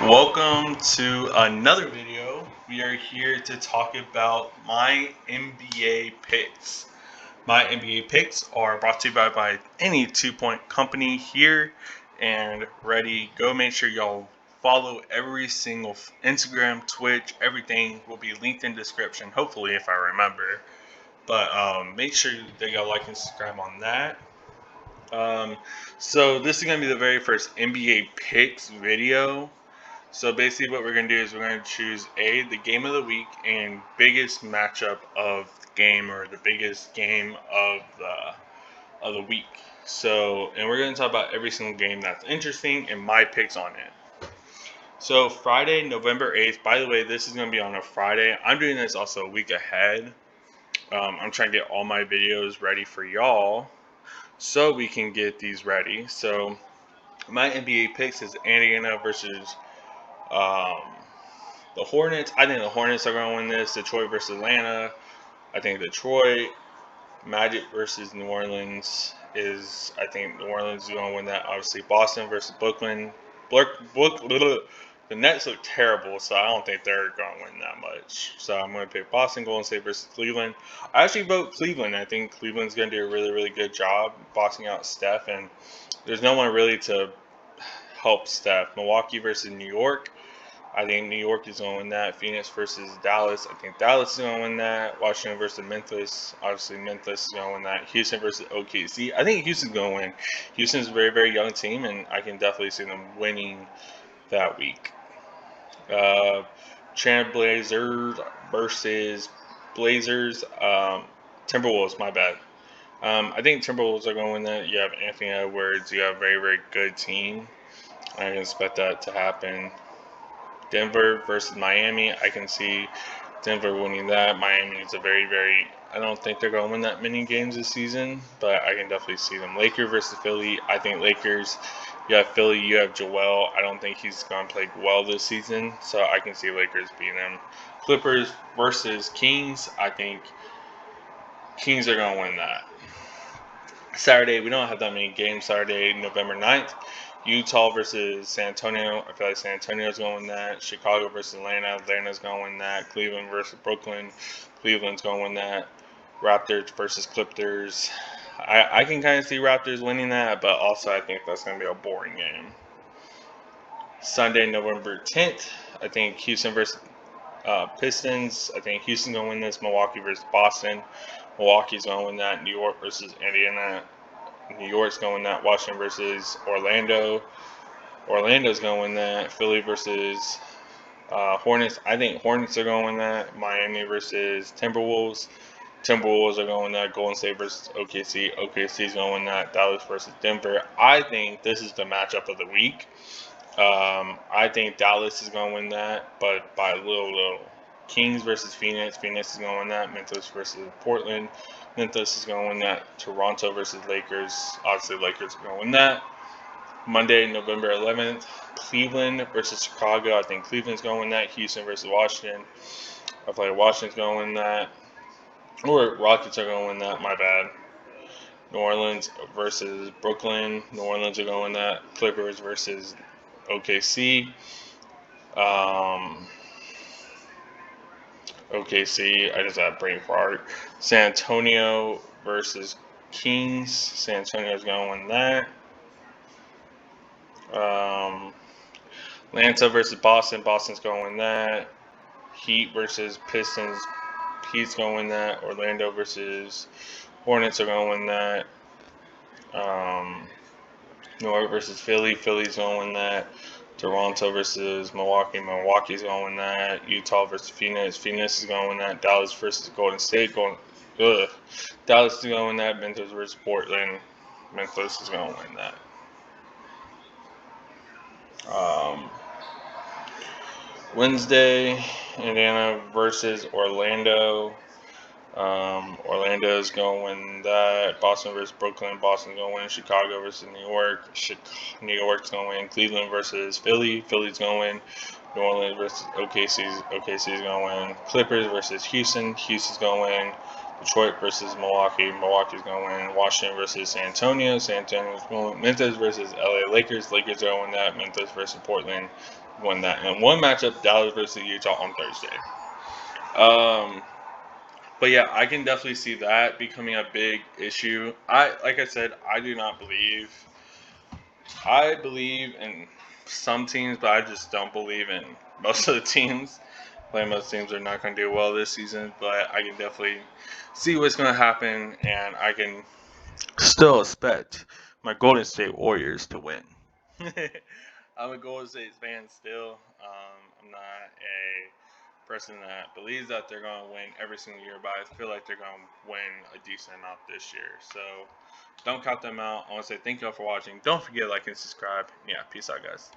Welcome to another video. We are here to talk about my NBA picks. My NBA picks are brought to you by any 2 Point company here and ready. Go make sure y'all follow every single Instagram, Twitch, everything will be linked in description, hopefully if I remember. But make sure that y'all like and subscribe on that. So this is going to be the very first NBA picks video. So basically, what we're gonna do is we're gonna choose the game of the week and biggest matchup of the game or the biggest game of the week. So, and we're gonna talk about every single game that's interesting and my picks on it. So Friday, November 8th. By the way, this is gonna be on a Friday. I'm doing this also a week ahead. I'm trying to get all my videos ready for y'all, so we can get these ready. So my NBA picks is Indiana versus um, the Hornets. I think the Hornets are going to win this. Detroit versus Atlanta. I think Detroit. Magic versus New Orleans is. I think New Orleans is going to win that. Obviously, Boston versus Brooklyn. The Nets look terrible, so I don't think they're going to win that much. So I'm going to pick Boston, Golden State versus Cleveland. I actually vote Cleveland. I think Cleveland's going to do a really, really good job boxing out Steph, and there's no one really to help Steph. Milwaukee versus New York. I think New York is going to win that. Phoenix versus Dallas. I think Dallas is going to win that. Washington versus Memphis. Obviously, Memphis is going to win that. Houston versus OKC. I think Houston's going to win. Houston's a very, very young team, and I can definitely see them winning that week. Trailblazers versus Blazers. Timberwolves, my bad. I think Timberwolves are going to win that. You have Anthony Edwards. You have a very, very good team. I can expect that to happen. Denver versus Miami. I can see Denver winning that. Miami is a very, very. I don't think they're going to win that many games this season, but I can definitely see them. Lakers versus Philly. I think Lakers. You have Philly. You have Joel. I don't think he's going to play well this season, so I can see Lakers beating them. Clippers versus Kings. I think Kings are going to win that. Saturday, we don't have that many games. Saturday, November 9th. Utah versus San Antonio. I feel like San Antonio's going to win that. Chicago versus Atlanta. Atlanta's going to win that. Cleveland versus Brooklyn. Cleveland's going to win that. Raptors versus Clippers. I can kind of see Raptors winning that, but also I think that's going to be a boring game. Sunday, November 10th. I think Houston versus Pistons. I think Houston's going to win this. Milwaukee versus Boston. Milwaukee's going to win that. New York versus Indiana. New York's going to win that. Washington versus Orlando. Orlando's going to win that. Philly versus Hornets. I think Hornets are going to win that. Miami versus Timberwolves. Timberwolves are going to win that. Golden State versus OKC. OKC's going to win that. Dallas versus Denver. I think this is the matchup of the week. I think Dallas is going to win that, but by a little. Kings versus Phoenix. Phoenix is going to win that. Memphis versus Portland. Memphis is going to win that. Toronto versus Lakers. Obviously, Lakers are going to win that. Monday, November 11th. Cleveland versus Chicago. I think Cleveland's going to win that. Houston versus Washington. I feel like Washington's going to win that. Or Rockets are going to win that. My bad. New Orleans versus Brooklyn. New Orleans are going to win that. Clippers versus OKC. OKC, I just had brain fart. San Antonio versus Kings. San Antonio's going to win that. Atlanta versus Boston. Boston's going to win that. Heat versus Pistons. Heat's going to win that. Orlando versus Hornets are going to win that. New York versus Philly. Philly's going to win that. Toronto versus Milwaukee. Milwaukee's going to win that. Utah versus Phoenix. Phoenix is going to win that. Dallas versus Golden State. Dallas is going to win that. Memphis versus Portland. Memphis is going to win that. Wednesday, Indiana versus Orlando. Orlando's going to win that. Boston versus Brooklyn. Boston's going to win. Chicago versus New York. New York's going to win. Cleveland versus Philly. Philly's going to win. New Orleans versus OKC's going to win. Clippers versus Houston. Houston's going to win. Detroit versus Milwaukee. Milwaukee's going to win. Washington versus San Antonio. San Antonio's going to win. Memphis versus LA Lakers. Lakers are going to win that. Memphis versus Portland won that. And one matchup, Dallas versus Utah on Thursday. But yeah, I can definitely see that becoming a big issue. Like I said, I believe in some teams, but I just don't believe in most of the teams. Like most teams are not going to do well this season, but I can definitely see what's going to happen, and I can still expect my Golden State Warriors to win. I'm a Golden State fan still. I'm not a person that believes that they're going to win every single year, but I feel like they're going to win a decent amount this year. So don't count them out. I want to say thank y'all for watching. Don't forget to like and subscribe. Yeah, peace out, guys.